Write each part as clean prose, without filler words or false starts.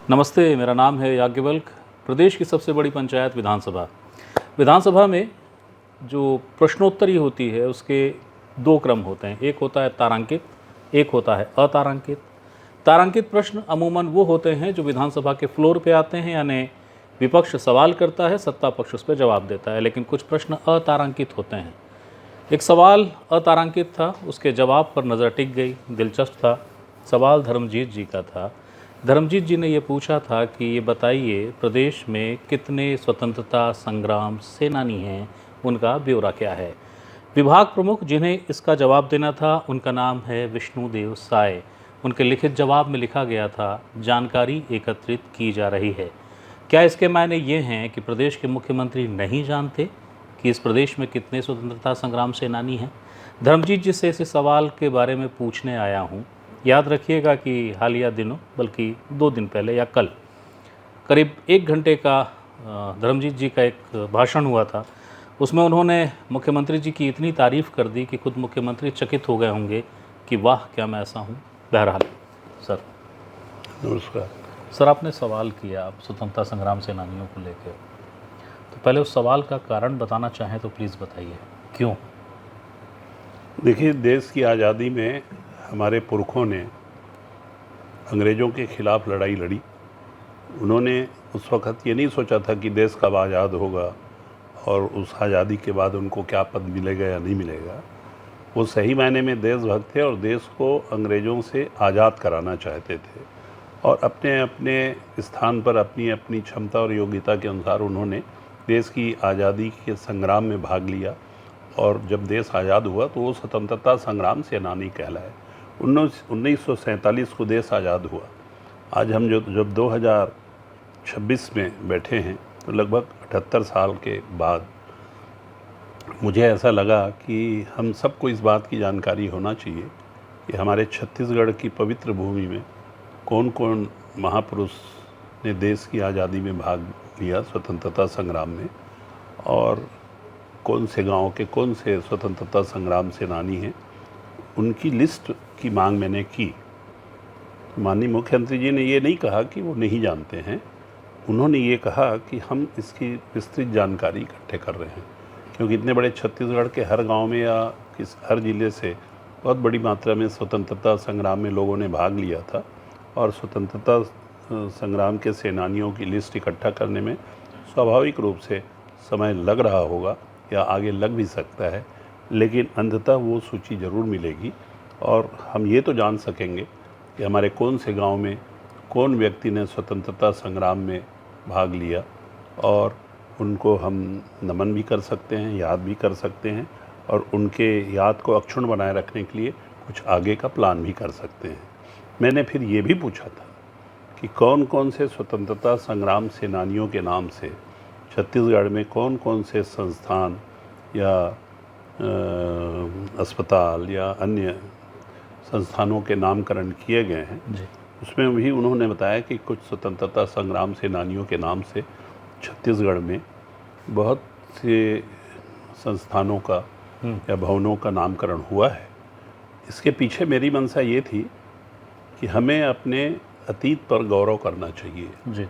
नमस्ते, मेरा नाम है याज्ञवल्क्य। प्रदेश की सबसे बड़ी पंचायत विधानसभा में जो प्रश्नोत्तरी होती है उसके दो क्रम होते हैं। एक होता है तारांकित, एक होता है अतारांकित। तारांकित प्रश्न अमूमन वो होते हैं जो विधानसभा के फ्लोर पे आते हैं, यानी विपक्ष सवाल करता है, सत्ता पक्ष उस पर जवाब देता है। लेकिन कुछ प्रश्न अतारांकित होते हैं। एक सवाल अतारांकित था, उसके जवाब पर नज़र टिक गई, दिलचस्प था। सवाल धर्मजीत जी का था। धर्मजीत जी ने ये पूछा था कि ये बताइए, प्रदेश में कितने स्वतंत्रता संग्राम सेनानी हैं, उनका ब्यौरा क्या है। विभाग प्रमुख जिन्हें इसका जवाब देना था उनका नाम है विष्णुदेव साय। उनके लिखित जवाब में लिखा गया था, जानकारी एकत्रित की जा रही है। क्या इसके मायने ये हैं कि प्रदेश के मुख्यमंत्री नहीं जानते कि इस प्रदेश में कितने स्वतंत्रता संग्राम सेनानी हैं? धर्मजीत जी से इस सवाल के बारे में पूछने आया हूँ। याद रखिएगा कि हालिया दिनों, बल्कि 2 दिन पहले या कल, करीब 1 घंटे का धर्मजीत जी का एक भाषण हुआ था। उसमें उन्होंने मुख्यमंत्री जी की इतनी तारीफ़ कर दी कि खुद मुख्यमंत्री चकित हो गए होंगे कि वाह, क्या मैं ऐसा हूँ। बहरहाल सर, नमस्कार सर, आपने सवाल किया आप स्वतंत्रता संग्राम सेनानियों को लेकर, तो पहले उस सवाल का कारण बताना चाहें तो प्लीज़ बताइए, क्यों? देखिए, देश की आज़ादी में हमारे पुरखों ने अंग्रेज़ों के ख़िलाफ़ लड़ाई लड़ी। उन्होंने उस वक़्त ये नहीं सोचा था कि देश कब आज़ाद होगा और उस आज़ादी के बाद उनको क्या पद मिलेगा या नहीं मिलेगा। वो सही मायने में देशभक्त थे और देश को अंग्रेज़ों से आज़ाद कराना चाहते थे, और अपने अपने स्थान पर अपनी अपनी क्षमता और योग्यता के अनुसार उन्होंने देश की आज़ादी के संग्राम में भाग लिया। और जब देश आज़ाद हुआ तो वो स्वतंत्रता संग्राम सेनानी कहलाए। 1947 को देश आज़ाद हुआ। आज हम जब 2026 में बैठे हैं तो लगभग 78 साल के बाद मुझे ऐसा लगा कि हम सबको इस बात की जानकारी होना चाहिए कि हमारे छत्तीसगढ़ की पवित्र भूमि में कौन कौन महापुरुष ने देश की आज़ादी में भाग लिया, स्वतंत्रता संग्राम में, और कौन से गांव के कौन से स्वतंत्रता संग्राम सेनानी हैं। उनकी लिस्ट की मांग मैंने की। माननीय मुख्यमंत्री जी ने ये नहीं कहा कि वो नहीं जानते हैं, उन्होंने ये कहा कि हम इसकी विस्तृत जानकारी इकट्ठे कर रहे हैं, क्योंकि इतने बड़े छत्तीसगढ़ के हर गांव में या हर ज़िले से बहुत बड़ी मात्रा में स्वतंत्रता संग्राम में लोगों ने भाग लिया था, और स्वतंत्रता संग्राम के सेनानियों की लिस्ट इकट्ठा करने में स्वाभाविक रूप से समय लग रहा होगा या आगे लग भी सकता है, लेकिन अंततः वो सूची ज़रूर मिलेगी और हम ये तो जान सकेंगे कि हमारे कौन से गांव में कौन व्यक्ति ने स्वतंत्रता संग्राम में भाग लिया, और उनको हम नमन भी कर सकते हैं, याद भी कर सकते हैं, और उनके याद को अक्षुण्ण बनाए रखने के लिए कुछ आगे का प्लान भी कर सकते हैं। मैंने फिर ये भी पूछा था कि कौन कौन से स्वतंत्रता संग्राम सेनानियों के नाम से छत्तीसगढ़ में कौन कौन से संस्थान या अस्पताल या अन्य संस्थानों के नामकरण किए गए हैं। उसमें भी उन्होंने बताया कि कुछ स्वतंत्रता संग्राम सेनानियों के नाम से छत्तीसगढ़ में बहुत से संस्थानों का या भवनों का नामकरण हुआ है। इसके पीछे मेरी मंशा ये थी कि हमें अपने अतीत पर गौरव करना चाहिए जी।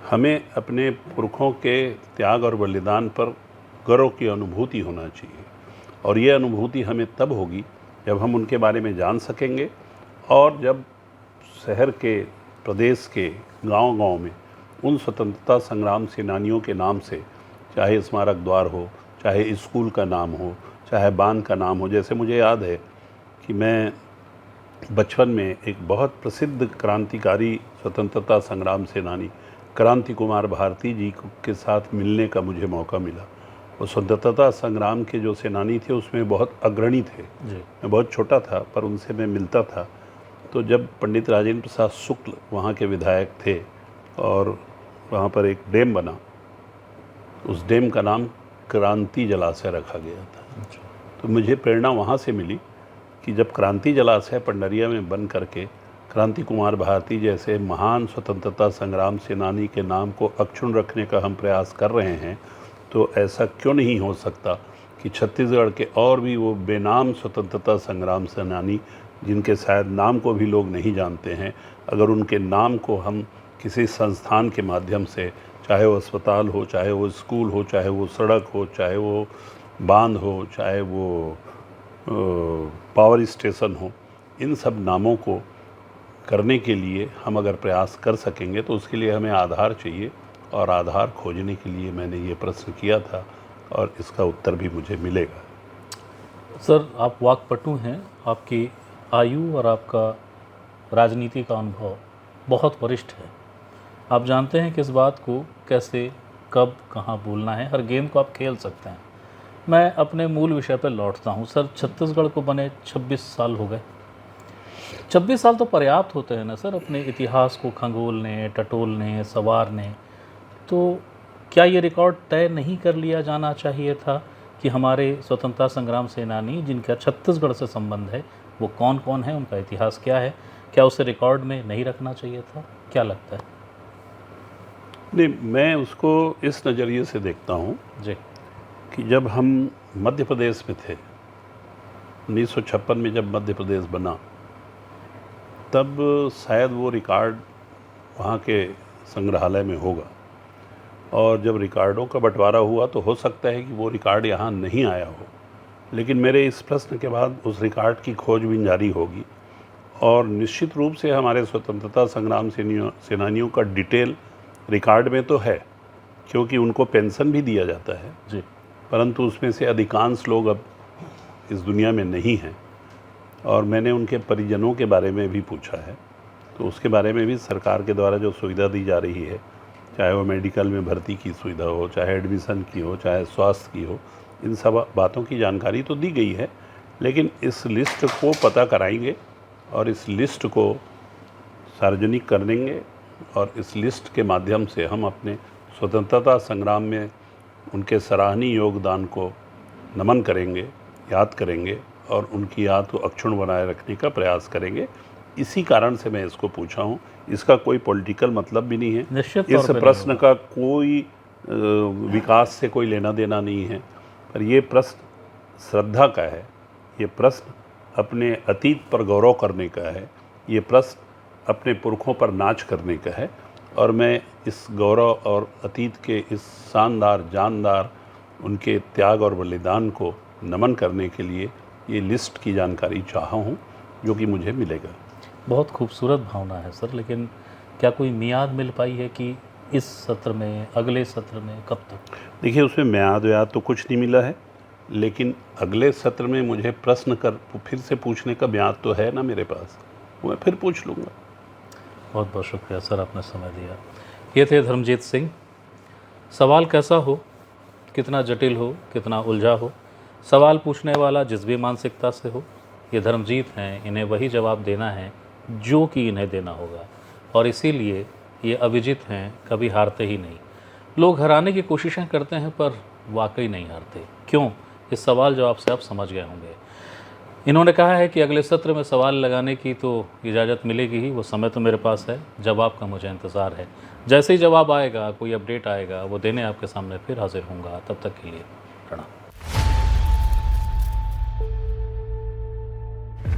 हमें अपने पुरखों के त्याग और बलिदान पर गर्व की अनुभूति होना चाहिए, और ये अनुभूति हमें तब होगी जब हम उनके बारे में जान सकेंगे, और जब शहर के, प्रदेश के गांव-गांव में उन स्वतंत्रता संग्राम सेनानियों के नाम से, चाहे स्मारक द्वार हो, चाहे स्कूल का नाम हो, चाहे बांध का नाम हो। जैसे मुझे याद है कि मैं बचपन में एक बहुत प्रसिद्ध क्रांतिकारी स्वतंत्रता संग्राम सेनानी क्रांति कुमार भारती जी के साथ मिलने का मुझे मौका मिला। वो स्वतंत्रता संग्राम के जो सेनानी थे उसमें बहुत अग्रणी थे जी। मैं बहुत छोटा था पर उनसे मैं मिलता था। तो जब पंडित राजेंद्र प्रसाद शुक्ल वहाँ के विधायक थे और वहाँ पर एक डैम बना, उस डैम का नाम क्रांति जलाशय रखा गया था। तो मुझे प्रेरणा वहाँ से मिली कि जब क्रांति जलाशय पंडरिया में बन करके क्रांति कुमार भारती जैसे महान स्वतंत्रता संग्राम सेनानी के नाम को अक्षुण्ण रखने का हम प्रयास कर रहे हैं, तो ऐसा क्यों नहीं हो सकता कि छत्तीसगढ़ के और भी वो बेनाम स्वतंत्रता संग्राम सेनानी जिनके शायद नाम को भी लोग नहीं जानते हैं, अगर उनके नाम को हम किसी संस्थान के माध्यम से, चाहे वो अस्पताल हो, चाहे वो स्कूल हो, चाहे वो सड़क हो, चाहे वो बांध हो, चाहे वो पावर स्टेशन हो, इन सब नामों को करने के लिए हम अगर प्रयास कर सकेंगे तो उसके लिए हमें आधार चाहिए, और आधार खोजने के लिए मैंने ये प्रश्न किया था और इसका उत्तर भी मुझे मिलेगा। सर, आप वाक्पटु हैं, आपकी आयु और आपका राजनीति का अनुभव बहुत वरिष्ठ है। आप जानते हैं कि इस बात को कैसे, कब, कहाँ बोलना है। हर गेंद को आप खेल सकते हैं। मैं अपने मूल विषय पर लौटता हूँ। सर, छत्तीसगढ़ को बने 26 साल हो गए। 26 साल तो पर्याप्त होते हैं ना सर, अपने इतिहास को खंगोलने, टटोलने, संवारने। तो क्या ये रिकॉर्ड तय नहीं कर लिया जाना चाहिए था कि हमारे स्वतंत्रता संग्राम सेनानी जिनका छत्तीसगढ़ से संबंध है वो कौन कौन है, उनका इतिहास क्या है? क्या उसे रिकॉर्ड में नहीं रखना चाहिए था? क्या लगता है? नहीं, मैं उसको इस नज़रिए से देखता हूँ जी कि जब हम मध्य प्रदेश में थे, 1956 में जब मध्य प्रदेश बना, तब शायद वो रिकॉर्ड वहाँ के संग्रहालय में होगा, और जब रिकॉर्डों का बंटवारा हुआ तो हो सकता है कि वो रिकॉर्ड यहाँ नहीं आया हो। लेकिन मेरे इस प्रश्न के बाद उस रिकॉर्ड की खोजबीन जारी होगी, और निश्चित रूप से हमारे स्वतंत्रता संग्राम सेनानियों का डिटेल रिकॉर्ड में तो है, क्योंकि उनको पेंशन भी दिया जाता है जी। परंतु उसमें से अधिकांश लोग अब इस दुनिया में नहीं हैं, और मैंने उनके परिजनों के बारे में भी पूछा है। तो उसके बारे में भी सरकार के द्वारा जो सुविधा दी जा रही है, चाहे वो मेडिकल में भर्ती की सुविधा हो, चाहे एडमिशन की हो, चाहे स्वास्थ्य की हो, इन सब बातों की जानकारी तो दी गई है। लेकिन इस लिस्ट को पता कराएंगे और इस लिस्ट को सार्वजनिक कर देंगे, और इस लिस्ट के माध्यम से हम अपने स्वतंत्रता संग्राम में उनके सराहनीय योगदान को नमन करेंगे, याद करेंगे, और उनकी याद को अक्षुण्ण बनाए रखने का प्रयास करेंगे। इसी कारण से मैं इसको पूछा हूँ। इसका कोई पॉलिटिकल मतलब भी नहीं है, निश्चित तौर इस पे प्रश्न का कोई विकास से कोई लेना देना नहीं है, पर ये प्रश्न श्रद्धा का है, ये प्रश्न अपने अतीत पर गौरव करने का है, ये प्रश्न अपने पुरखों पर नाच करने का है। और मैं इस गौरव और अतीत के इस शानदार जानदार उनके त्याग और बलिदान को नमन करने के लिए ये लिस्ट की जानकारी चाहा हूँ, जो कि मुझे मिलेगा। बहुत खूबसूरत भावना है सर, लेकिन क्या कोई मियाद मिल पाई है कि इस सत्र में, अगले सत्र में, कब तक? देखिए, उसमें म्याद व्याद तो कुछ नहीं मिला है, लेकिन अगले सत्र में मुझे प्रश्न कर फिर से पूछने का म्याद तो है ना मेरे पास, वो मैं फिर पूछ लूँगा। बहुत बहुत शुक्रिया सर, आपने समय दिया। ये थे धर्मजीत सिंह। सवाल कैसा हो, कितना जटिल हो, कितना उलझा हो, सवाल पूछने वाला जिस भी मानसिकता से हो, ये धर्मजीत हैं, इन्हें वही जवाब देना है जो कि इन्हें देना होगा, और इसीलिए ये अविजित हैं, कभी हारते ही नहीं। लोग हराने की कोशिशें करते हैं पर वाकई नहीं हारते। क्यों? इस सवाल जवाब से आप समझ गए होंगे। इन्होंने कहा है कि अगले सत्र में सवाल लगाने की तो इजाज़त मिलेगी ही, वो समय तो मेरे पास है, जवाब का मुझे इंतज़ार है। जैसे ही जवाब आएगा, कोई अपडेट आएगा, वो देने आपके सामने फिर हाजिर होऊंगा। तब तक के लिए प्रणाम।